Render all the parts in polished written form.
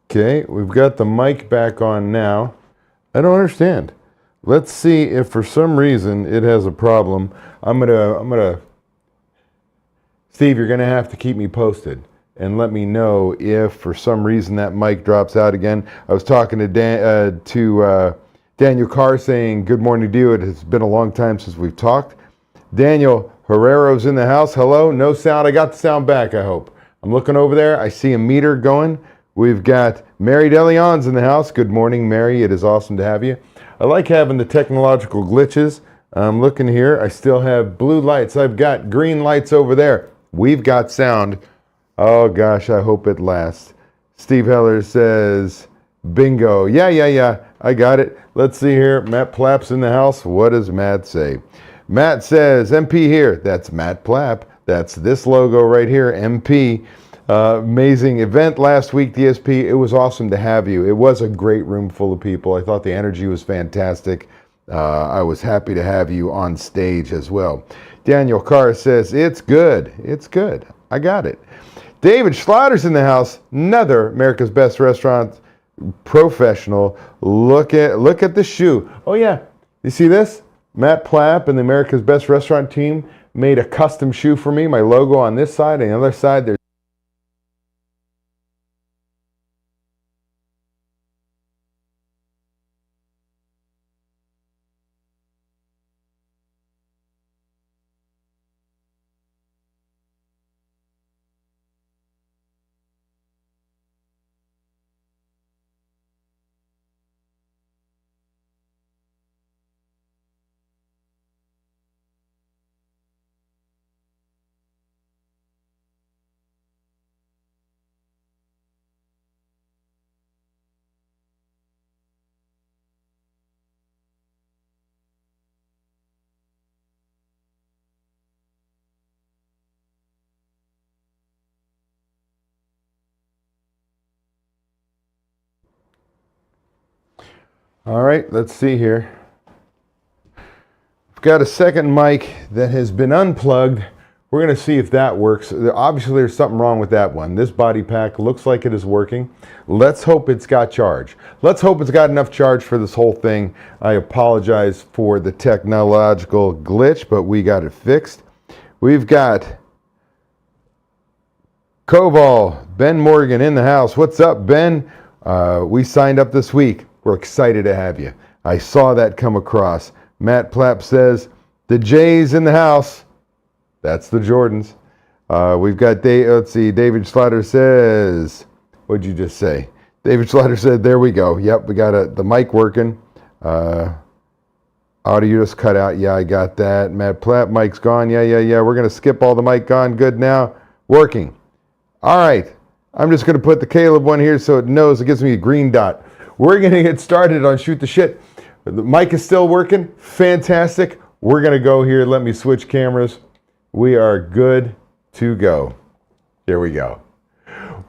Okay, we've got the mic back on now. I don't understand. Let's see if for some reason it has a problem. Steve, you're gonna have to keep me posted and let me know if for some reason that mic drops out again. I was talking to Daniel Carr saying good morning to you. It has been a long time since we've talked. Daniel Herrero's in the house. Hello, no sound. I got the sound back, I hope. I'm looking over there. I see a meter going. We've got Mary DeLeon's in the house. Good morning, Mary. It is awesome to have you. I like having the technological glitches. I'm looking here. I still have blue lights. I've got green lights over there. We've got sound. Oh, gosh, I hope it lasts. Steve Heller says, bingo. Yeah. I got it. Let's see here. Matt Plapp's in the house. What does Matt say? Matt says, MP here. That's Matt Plapp. That's this logo right here, MP. Amazing event last week, DSP. It was awesome to have you. It was a great room full of people. I thought the energy was fantastic. I was happy to have you on stage as well. Daniel Carr says, it's good. It's good. I got it. David Schlotter's in the house. Another America's Best Restaurant professional. Look at the shoe. Oh, yeah. You see this? Matt Plapp and the America's Best Restaurant team made a custom shoe for me. My logo on this side, and the other side, there's all right, let's see here. I've got a second mic that has been unplugged. We're going to see if that works. Obviously, there's something wrong with that one. This body pack looks like it is working. Let's hope it's got charge. Let's hope it's got enough charge for this whole thing. I apologize for the technological glitch, but we got it fixed. We've got Koval, Ben Morgan in the house. What's up, Ben? We signed up this week. We're excited to have you. I saw that come across. Matt Plapp says, the Jays in the house. That's the Jordans. We've got, let's see, David Schlatter says, what'd you just say? David Schlatter said, there we go. Yep, we got the mic working. Audio just cut out. Yeah, I got that. Matt Plapp, mic's gone. Yeah. We're going to skip all the mic gone. Good now. Working. All right. I'm just going to put the Caleb one here so it knows. It gives me a green dot. We're going to get started on Shoot the Shit. The mic is still working. Fantastic. We're going to go here. Let me switch cameras. We are good to go. Here we go.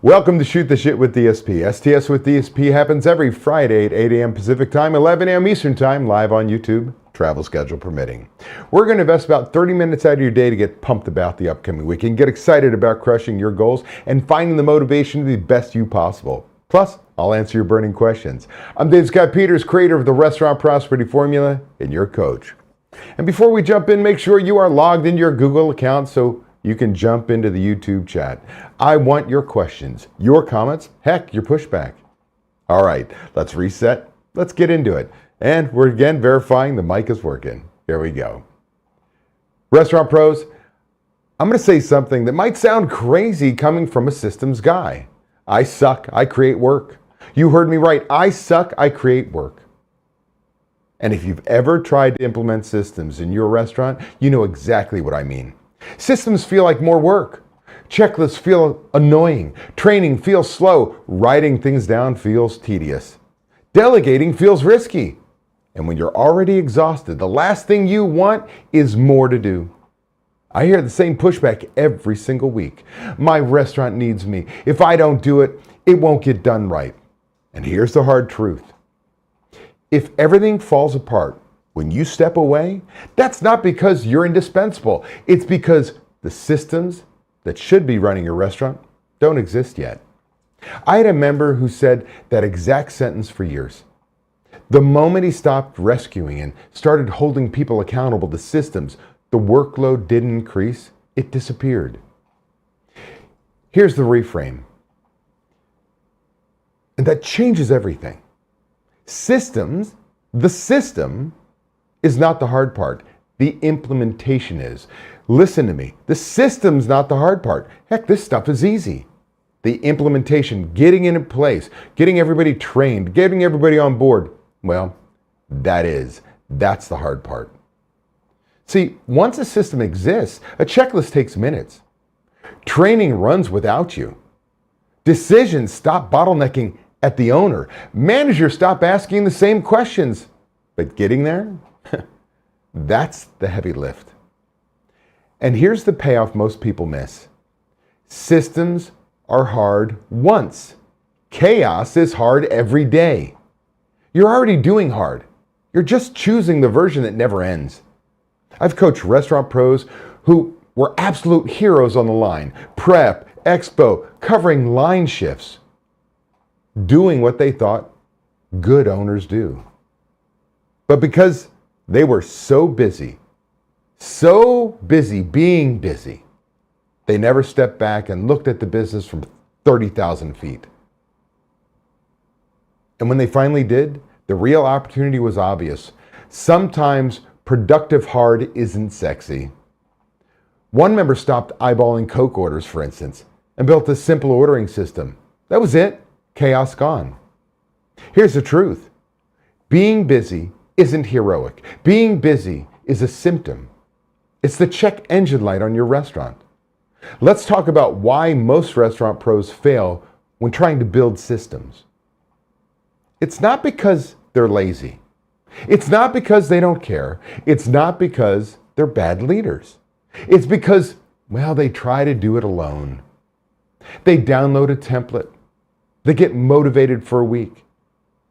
Welcome to Shoot the Shit with DSP. STS with DSP happens every Friday at 8 a.m. Pacific Time, 11 a.m. Eastern Time, live on YouTube, travel schedule permitting. We're going to invest about 30 minutes out of your day to get pumped about the upcoming week and get excited about crushing your goals and finding the motivation to be the best you possible. Plus, I'll answer your burning questions. I'm Dave Scott Peters, creator of the Restaurant Prosperity Formula and your coach. And before we jump in, make sure you are logged into your Google account so you can jump into the YouTube chat. I want your questions, your comments, heck, your pushback. All right, let's reset. Let's get into it. And we're again verifying the mic is working. Here we go. Restaurant pros, I'm going to say something that might sound crazy coming from a systems guy. I suck, I create work. You heard me right. I suck, I create work. And if you've ever tried to implement systems in your restaurant, you know exactly what I mean. Systems feel like more work. Checklists feel annoying. Training feels slow. Writing things down feels tedious. Delegating feels risky. And when you're already exhausted, the last thing you want is more to do. I hear the same pushback every single week. My restaurant needs me. If I don't do it, it won't get done right. And here's the hard truth. If everything falls apart when you step away, that's not because you're indispensable. It's because the systems that should be running your restaurant don't exist yet. I had a member who said that exact sentence for years. The moment he stopped rescuing and started holding people accountable to systems, the workload didn't increase, it disappeared. Here's the reframe. And that changes everything. Systems, the system, is not the hard part. The implementation is. Listen to me. The system's not the hard part. Heck, this stuff is easy. The implementation, getting it in place, getting everybody trained, getting everybody on board, well, that's the hard part. See, once a system exists, a checklist takes minutes. Training runs without you. Decisions stop bottlenecking at the owner. Managers stop asking the same questions. But getting there, that's the heavy lift. And here's the payoff most people miss. Systems are hard once. Chaos is hard every day. You're already doing hard. You're just choosing the version that never ends. I've coached restaurant pros who were absolute heroes on the line. Prep, expo, covering line shifts. Doing what they thought good owners do. But because they were so busy being busy, they never stepped back and looked at the business from 30,000 feet. And when they finally did, the real opportunity was obvious. Sometimes productive hard isn't sexy. One member stopped eyeballing Coke orders, for instance, and built a simple ordering system. That was it. Chaos gone. Here's the truth. Being busy isn't heroic. Being busy is a symptom. It's the check engine light on your restaurant. Let's talk about why most restaurant pros fail when trying to build systems. It's not because they're lazy. It's not because they don't care. It's not because they're bad leaders. It's because, well, they try to do it alone. They download a template. They get motivated for a week.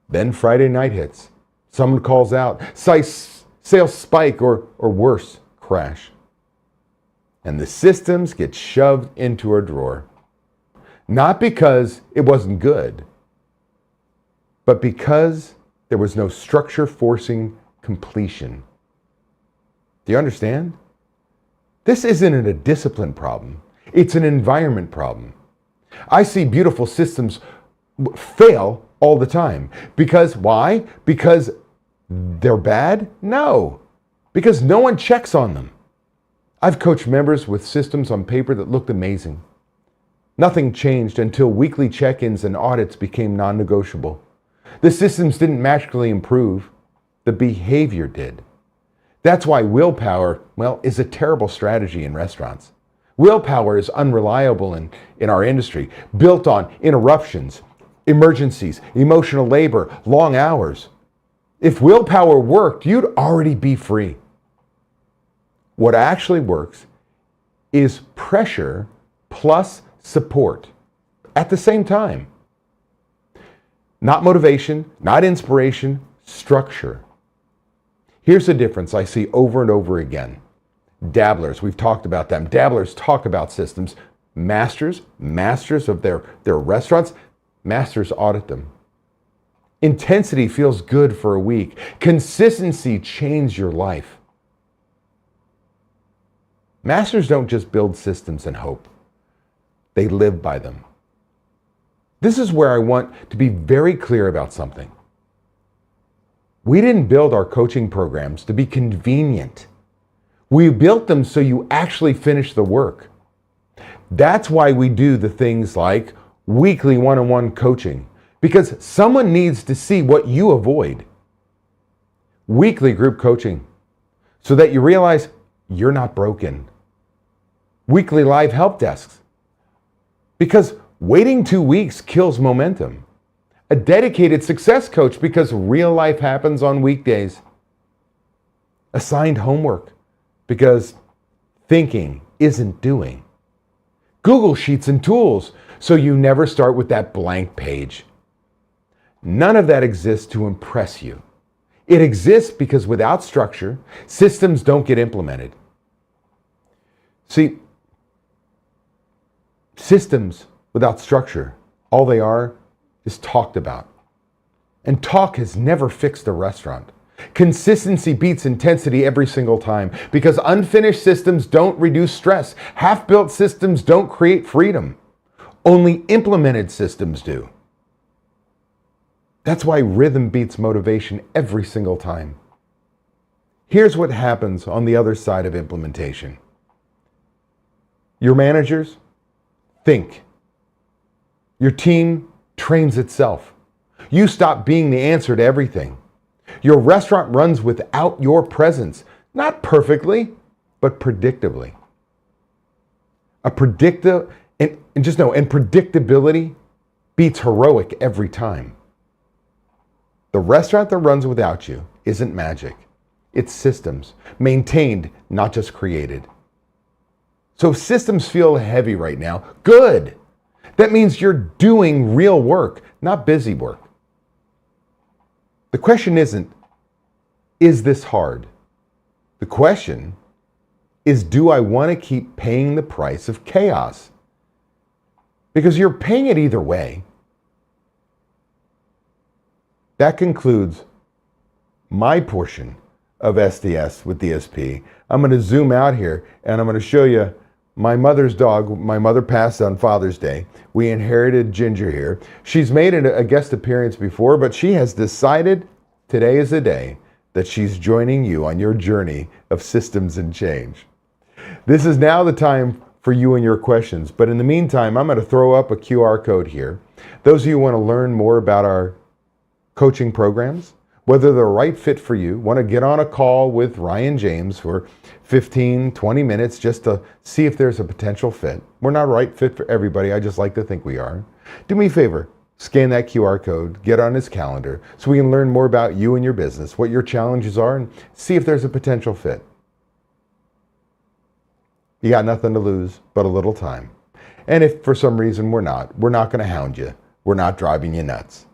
Then Friday night hits. Someone calls out. Sales spike or worse, crash. And the systems get shoved into a drawer. Not because it wasn't good, but because there was no structure forcing completion. Do you understand? This isn't a discipline problem. It's an environment problem. I see beautiful systems fail all the time. Because why? Because they're bad? No. Because no one checks on them. I've coached members with systems on paper that looked amazing. Nothing changed until weekly check-ins and audits became non-negotiable. The systems didn't magically improve. The behavior did. That's why willpower, well, is a terrible strategy in restaurants. Willpower is unreliable in our industry, built on interruptions, emergencies, emotional labor, long hours. If willpower worked, you'd already be free. What actually works is pressure plus support at the same time. Not motivation, not inspiration, structure. Here's the difference I see over and over again. Dabblers, we've talked about them. Dabblers talk about systems. Masters of their restaurants, masters audit them. Intensity feels good for a week. Consistency changes your life. Masters don't just build systems and hope. They live by them. This is where I want to be very clear about something. We didn't build our coaching programs to be convenient. We built them so you actually finish the work. That's why we do the things like weekly one-on-one coaching, because someone needs to see what you avoid. Weekly group coaching, so that you realize you're not broken. Weekly live help desks, because waiting 2 weeks kills momentum. A dedicated success coach, because real life happens on weekdays. Assigned homework, because thinking isn't doing. Google Sheets and tools, so you never start with that blank page. None of that exists to impress you. It exists because without structure, systems don't get implemented. See, systems without structure All they are is talked about. And talk has never fixed a restaurant. Consistency beats intensity every single time because unfinished systems don't reduce stress. Half-built systems don't create freedom. Only implemented systems do. That's why rhythm beats motivation every single time. Here's what happens on the other side of implementation. Your managers think. Your team trains itself. You stop being the answer to everything. Your restaurant runs without your presence, not perfectly, but predictably. And just know, and predictability beats heroic every time. The restaurant that runs without you isn't magic. It's systems, maintained, not just created. So if systems feel heavy right now, good. That means you're doing real work, not busy work. The question isn't, is this hard? The question is, do I want to keep paying the price of chaos? Because you're paying it either way. That concludes my portion of SDS with DSP. I'm going to zoom out here and I'm going to show you my mother's dog. My mother passed on Father's Day. We inherited Ginger here. She's made a guest appearance before, but she has decided today is the day that she's joining you on your journey of systems and change. This is now the time for you and your questions. But in the meantime, I'm going to throw up a QR code here. Those of you who want to learn more about our coaching programs, whether they're a right fit for you, want to get on a call with Ryan James for 15, 20 minutes just to see if there's a potential fit. We're not a right fit for everybody. I just like to think we are. Do me a favor, scan that QR code, get on his calendar so we can learn more about you and your business, what your challenges are, and see if there's a potential fit. You got nothing to lose but a little time. And if for some reason we're not going to hound you. We're not driving you nuts.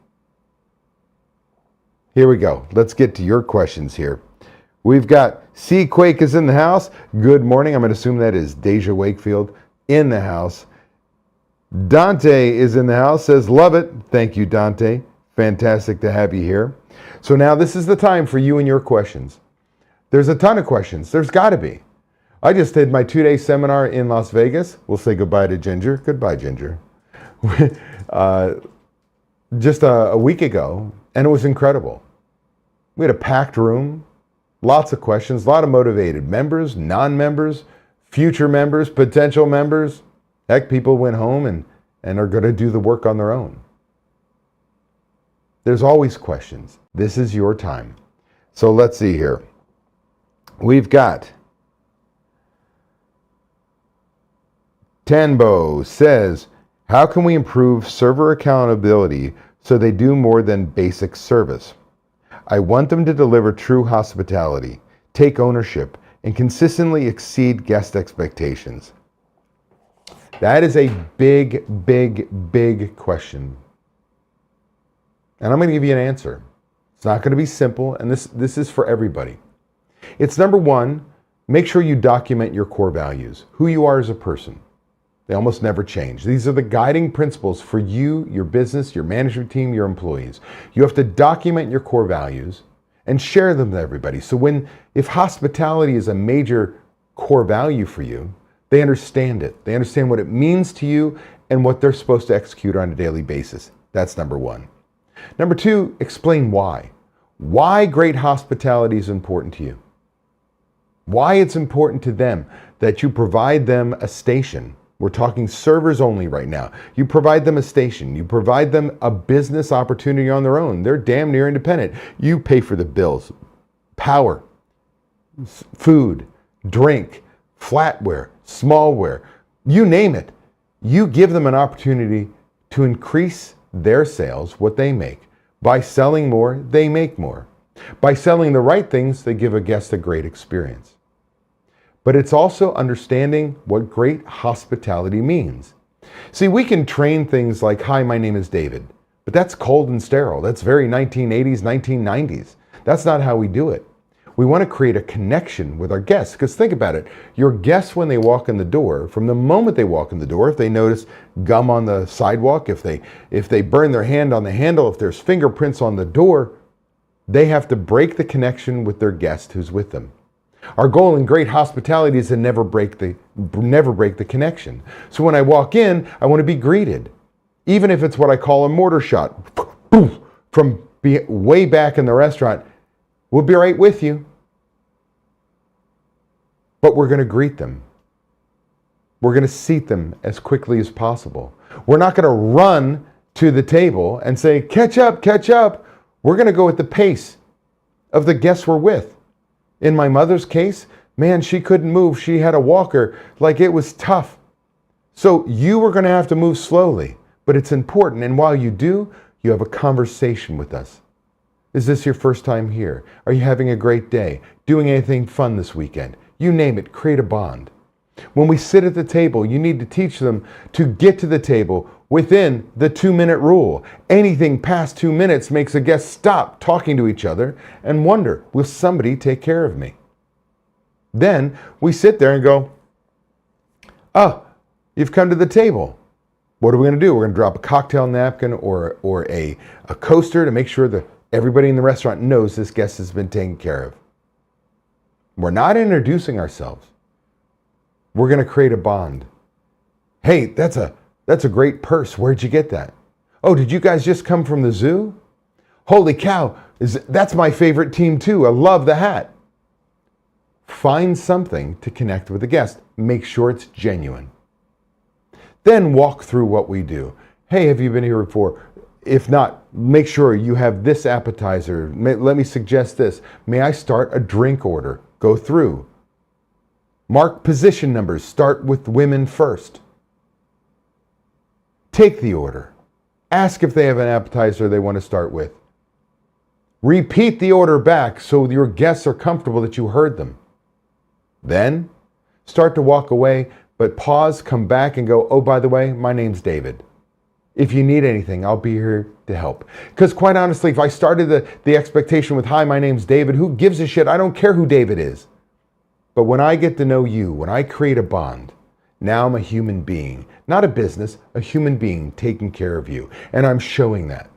Here we go. Let's get to your questions here. We've got Sea Quake is in the house. Good morning. I'm going to assume that is Deja Wakefield in the house. Dante is in the house, says, love it. Thank you, Dante. Fantastic to have you here. So now this is the time for you and your questions. There's a ton of questions. There's got to be. I just did my 2-day seminar in Las Vegas. We'll say goodbye to Ginger. Goodbye, Ginger. Just a week ago, and it was incredible. We had a packed room, lots of questions, a lot of motivated members, non-members, future members, potential members. Heck, people went home and are going to do the work on their own. There's always questions. This is your time. So let's see here. We've got Tanbo says, how can we improve server accountability so they do more than basic service? I want them to deliver true hospitality, take ownership, and consistently exceed guest expectations. That is a big, big, big question. And I'm going to give you an answer. It's not going to be simple, and this is for everybody. It's number one, make sure you document your core values, who you are as a person. They almost never change. These are the guiding principles for you, your business, your management team, your employees. You have to document your core values and share them with everybody. So if hospitality is a major core value for you, they understand it. They understand what it means to you and what they're supposed to execute on a daily basis. That's number one. Number two, explain why. Why great hospitality is important to you. Why it's important to them that you provide them a station. We're talking servers only right now. You provide them a station. You provide them a business opportunity on their own. They're damn near independent. You pay for the bills, power, food, drink, flatware, smallware, you name it. You give them an opportunity to increase their sales, what they make. By selling more, they make more. By selling the right things, they give a guest a great experience. But it's also understanding what great hospitality means. See, we can train things like, hi, my name is David, but that's cold and sterile. That's very 1980s, 1990s. That's not how we do it. We want to create a connection with our guests, because think about it. Your guests, when they walk in the door, from the moment they walk in the door, if they notice gum on the sidewalk, if they burn their hand on the handle, if there's fingerprints on the door, they have to break the connection with their guest who's with them. Our goal in great hospitality is to never break the connection. So when I walk in, I want to be greeted, even if it's what I call a mortar shot, from way back in the restaurant. We'll be right with you. But we're going to greet them. We're going to seat them as quickly as possible. We're not going to run to the table and say, catch up, catch up. We're going to go at the pace of the guests we're with. In my mother's case, man, she couldn't move. She had a walker. Like, it was tough. So you were going to have to move slowly, but it's important. And while you do, you have a conversation with us. Is this your first time here? Are you having a great day? Doing anything fun this weekend? You name it, create a bond. When we sit at the table, you need to teach them to get to the table within the 2-minute rule. Anything past 2 minutes makes a guest stop talking to each other and wonder, will somebody take care of me? Then we sit there and go, oh, you've come to the table. What are we going to do? We're going to drop a cocktail napkin or a coaster to make sure that everybody in the restaurant knows this guest has been taken care of. We're not introducing ourselves. We're going to create a bond. Hey, that's a great purse. Where'd you get that? Oh, did you guys just come from the zoo? Holy cow, that's my favorite team too. I love the hat. Find something to connect with the guest. Make sure it's genuine. Then walk through what we do. Hey, have you been here before? If not, make sure you have this appetizer. Let me suggest this. May I start a drink order? Go through. Mark position numbers. Start with women first. Take the order. Ask if they have an appetizer they want to start with. Repeat the order back so your guests are comfortable that you heard them. Then start to walk away, but pause, come back and go, oh, by the way, my name's David. If you need anything, I'll be here to help. Because quite honestly, if I started the expectation with, hi, my name's David, who gives a shit? I don't care who David is. But when I get to know you, when I create a bond, now I'm a human being, not a business, a human being taking care of you. And I'm showing that.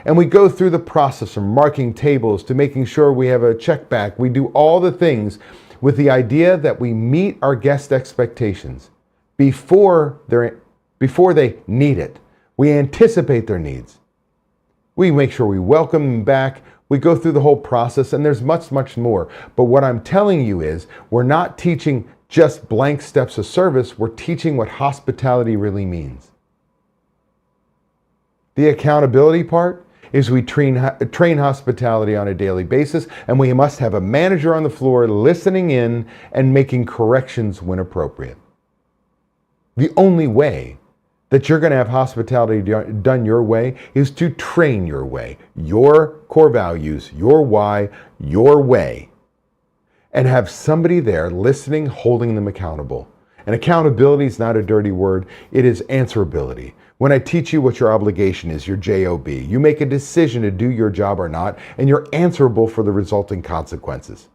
And we go through the process from marking tables to making sure we have a check back. We do all the things with the idea that we meet our guest expectations before they need it. We anticipate their needs. We make sure we welcome them back. We go through the whole process, and there's much, much more. But what I'm telling you is we're not teaching just blank steps of service. We're teaching what hospitality really means. The accountability part is we train hospitality on a daily basis, and we must have a manager on the floor listening in and making corrections when appropriate. The only way that you're going to have hospitality done your way is to train your way, your core values, your why, your way, and have somebody there listening, holding them accountable. And accountability is not a dirty word. It is answerability. When I teach you what your obligation is, your JOB, you make a decision to do your job or not, and you're answerable for the resulting consequences.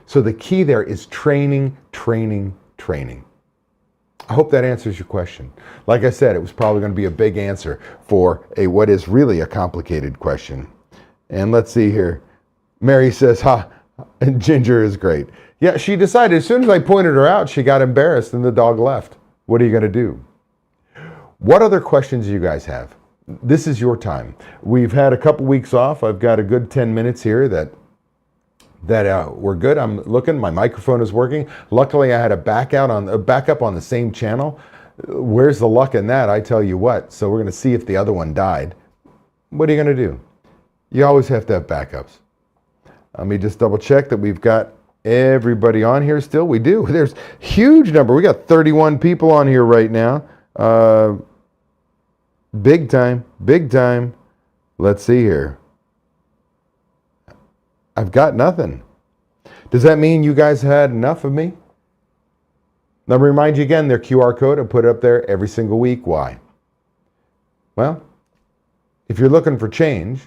So the key there is training, training, training. I hope that answers your question. Like I said, it was probably going to be a big answer for what is really a complicated question. And let's see here. Mary says, and Ginger is great. Yeah, she decided as soon as I pointed her out, she got embarrassed and the dog left. What are you going to do? What other questions do you guys have? This is your time. We've had a couple weeks off. I've got a good 10 minutes here that we're good. I'm looking. My microphone is working. Luckily, I had a backup on the same channel. Where's the luck in that? I tell you what. So we're going to see if the other one died. What are you going to do? You always have to have backups. Let me just double check that we've got everybody on here still. We do. There's a huge number. We got 31 people on here right now. Big time. Big time. Let's see here. I've got nothing. Does that mean you guys had enough of me? Let me remind you again, their QR code, I put it up there every single week. Why? Well, if you're looking for change,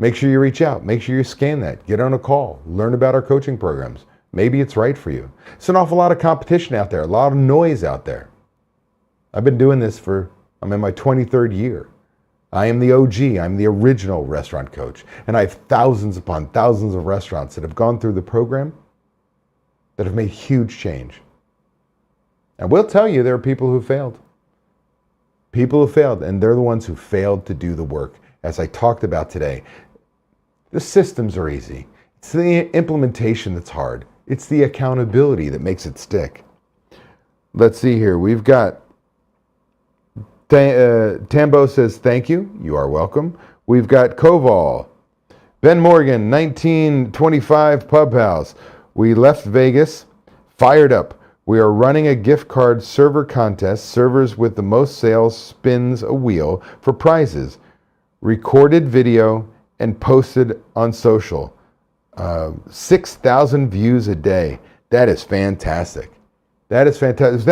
make sure you reach out. Make sure you scan that. Get on a call. Learn about our coaching programs. Maybe it's right for you. It's an awful lot of competition out there, a lot of noise out there. I've been doing this I'm in my 23rd year. I am the OG. I'm the original restaurant coach. And I have thousands upon thousands of restaurants that have gone through the program that have made huge change. And we'll tell you there are people who failed. People who failed, and they're the ones who failed to do the work. As I talked about today, the systems are easy. It's the implementation that's hard. It's the accountability that makes it stick. Let's see here. We've got Tambo says, thank you. You are welcome. We've got Koval. Ben Morgan, 1925 Pub House. We left Vegas, fired up. We are running a gift card server contest. Servers with the most sales spins a wheel for prizes. Recorded video and posted on social. 6,000 views a day. That is fantastic. That is fantastic.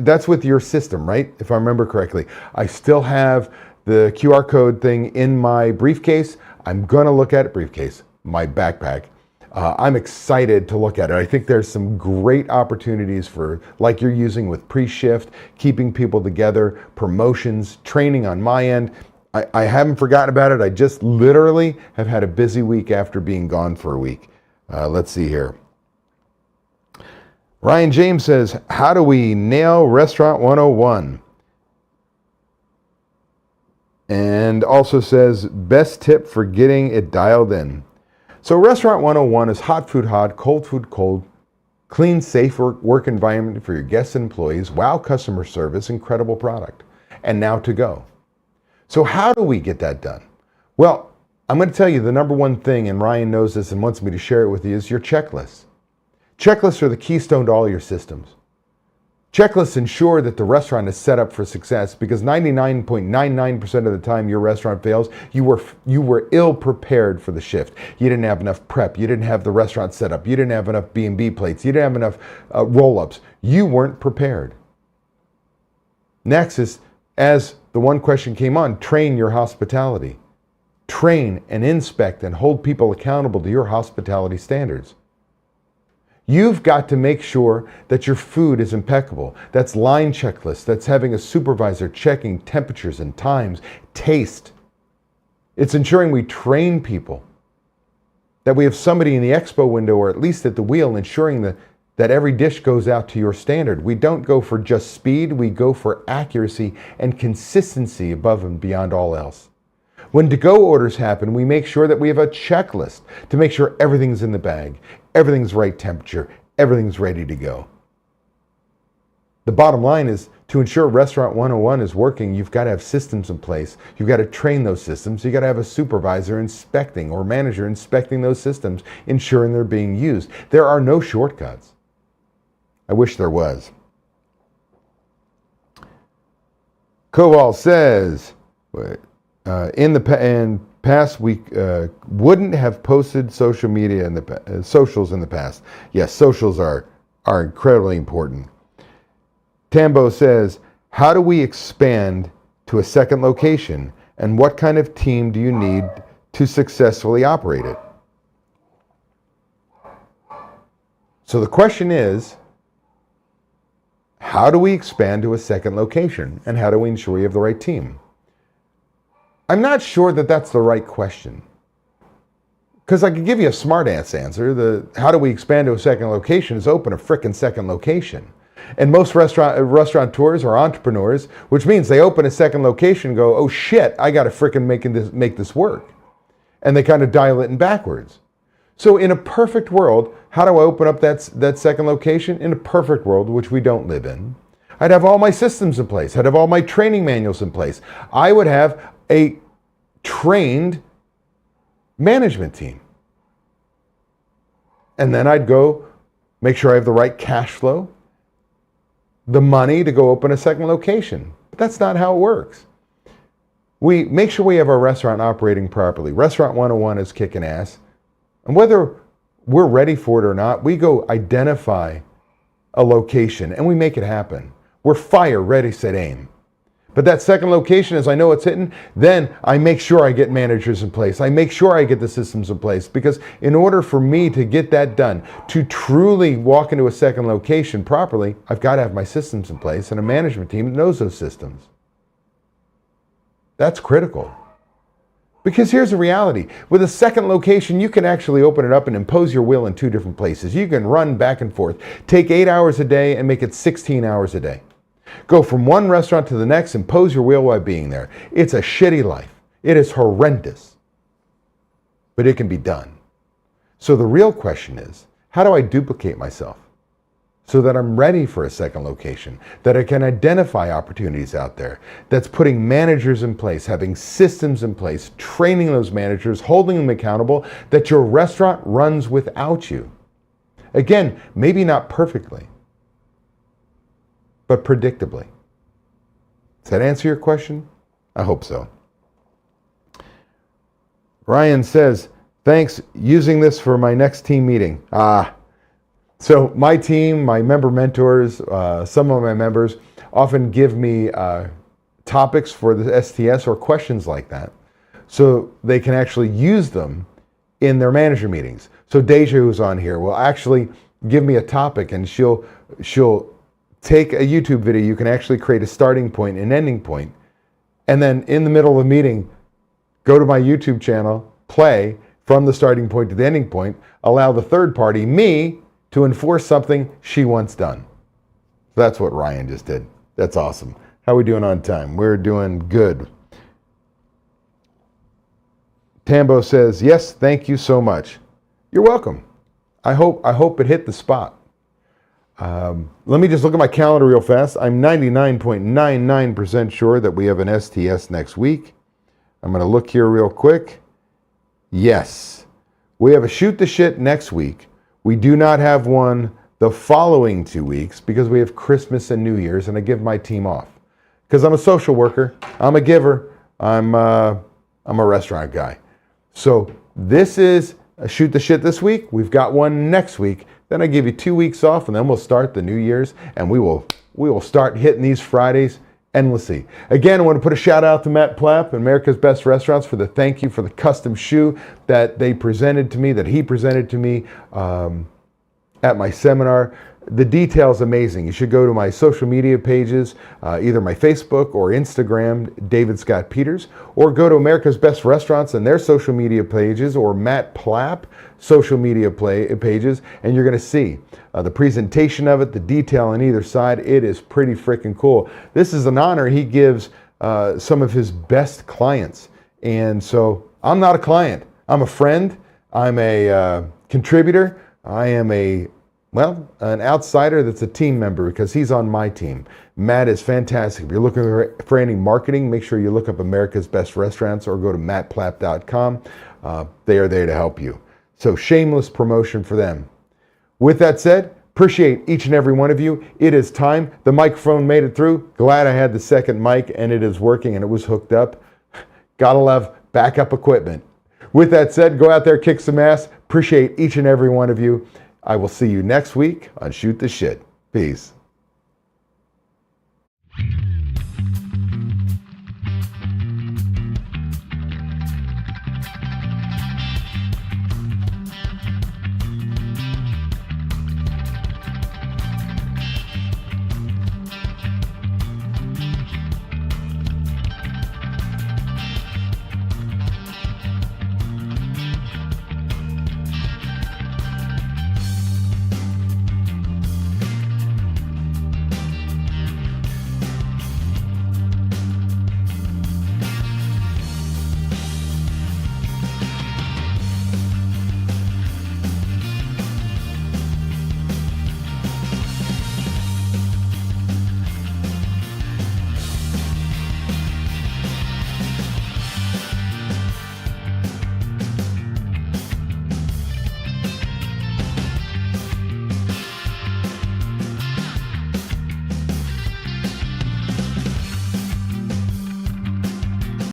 That's with your system, right? If I remember correctly. I still have the QR code thing in my briefcase. I'm going to look at it, my backpack. I'm excited to look at it. I think there's some great opportunities for, like you're using with pre-shift, keeping people together, promotions, training on my end. I haven't forgotten about it. I just literally have had a busy week after being gone for a week. Let's see here. Ryan James says, how do we nail Restaurant 101? And also says, best tip for getting it dialed in. So Restaurant 101 is hot food hot, cold food cold, clean, safe work environment for your guests and employees, wow customer service, incredible product, and now to go. So how do we get that done? Well, I'm going to tell you the number one thing, and Ryan knows this and wants me to share it with you, is your checklists. Checklists are the keystone to all your systems. Checklists ensure that the restaurant is set up for success because 99.99% of the time your restaurant fails, you were ill prepared for the shift. You didn't have enough prep. You didn't have the restaurant set up. You didn't have enough B&B plates. You didn't have enough roll-ups. You weren't prepared. Next is, as the one question came on, train your hospitality. Train and inspect and hold people accountable to your hospitality standards. You've got to make sure that your food is impeccable. That's line checklists. That's having a supervisor checking temperatures and times, taste. It's ensuring we train people, that we have somebody in the expo window or at least at the wheel ensuring that every dish goes out to your standard. We don't go for just speed. We go for accuracy and consistency above and beyond all else. When to-go orders happen, we make sure that we have a checklist to make sure everything's in the bag, everything's right temperature, everything's ready to go. The bottom line is, to ensure Restaurant 101 is working, you've got to have systems in place. You've got to train those systems. You've got to have a supervisor inspecting or manager inspecting those systems, ensuring they're being used. There are no shortcuts. I wish there was. Koval says, in the past we wouldn't have posted social media in the socials in the past. Yes, socials are incredibly important. Tambo says, how do we expand to a second location, and what kind of team do you need to successfully operate it? So the question is, how do we expand to a second location, and how do we ensure we have the right team? I'm not sure that that's the right question. Because I could give you a smart-ass answer. How do we expand to a second location is open a frickin' second location. And most restaurateurs are entrepreneurs, which means they open a second location and go, oh shit, I got to frickin' make this work. And they kind of dial it in backwards. So in a perfect world, how do I open up that second location? In a perfect world, which we don't live in, I'd have all my systems in place. I'd have all my training manuals in place. I would have a trained management team. And then I'd go make sure I have the right cash flow, the money to go open a second location. But that's not how it works. We make sure we have our restaurant operating properly. Restaurant 101 is kicking ass. And whether we're ready for it or not, we go identify a location and we make it happen. We're fire, ready, set, aim. But that second location, as I know it's hitting, then I make sure I get managers in place. I make sure I get the systems in place, because in order for me to get that done, to truly walk into a second location properly, I've got to have my systems in place and a management team that knows those systems. That's critical. Because here's the reality. With a second location, you can actually open it up and impose your will in two different places. You can run back and forth. Take 8 hours a day and make it 16 hours a day. Go from one restaurant to the next, impose your will while being there. It's a shitty life. It is horrendous. But it can be done. So the real question is, how do I duplicate myself so that I'm ready for a second location, that I can identify opportunities out there, that's putting managers in place, having systems in place, training those managers, holding them accountable, that your restaurant runs without you? Again, maybe not perfectly, but predictably. Does that answer your question? I hope so. Ryan says, thanks, using this for my next team meeting. So my team, my member mentors, some of my members often give me topics for the STS or questions like that, so they can actually use them in their manager meetings. So Deja, who's on here, will actually give me a topic, and she'll take a YouTube video. You can actually create a starting point and ending point, and then in the middle of the meeting, go to my YouTube channel, play from the starting point to the ending point, allow the third party, me, to enforce something she wants done. So that's what Ryan just did. That's awesome. How are we doing on time? We're doing good. Tambo says, yes, thank you so much. You're welcome. I hope it hit the spot. Let me just look at my calendar real fast. I'm 99.99% sure that we have an STS next week. I'm going to look here real quick. Yes, we have a shoot the shit next week. We do not have one the following 2 weeks because we have Christmas and New Year's, and I give my team off. Because I'm a social worker, I'm a giver, I'm a restaurant guy. So this is a shoot the shit this week. We've got one next week. Then I give you 2 weeks off, and then we'll start the New Year's, and we will start hitting these Fridays endlessly. Again, I want to put a shout out to Matt Plapp, America's Best Restaurants, for the thank you for the custom shoe that he presented to me at my seminar. The detail's amazing. You should go to my social media pages, either my Facebook or Instagram, David Scott Peters, or go to America's Best Restaurants and their social media pages, or Matt Plapp social media pages, and you're going to see the presentation of it, the detail on either side. It is pretty freaking cool. This is an honor he gives some of his best clients. And so I'm not a client. I'm a friend. I'm a contributor. I am an outsider that's a team member because he's on my team. Matt is fantastic. If you're looking for any marketing, make sure you look up America's Best Restaurants or go to mattplapp.com. They are there to help you. So shameless promotion for them. With that said, appreciate each and every one of you. It is time. The microphone made it through. Glad I had the second mic and it is working and it was hooked up. Gotta love backup equipment. With that said, go out there, kick some ass. Appreciate each and every one of you. I will see you next week on Shoot the Shit. Peace.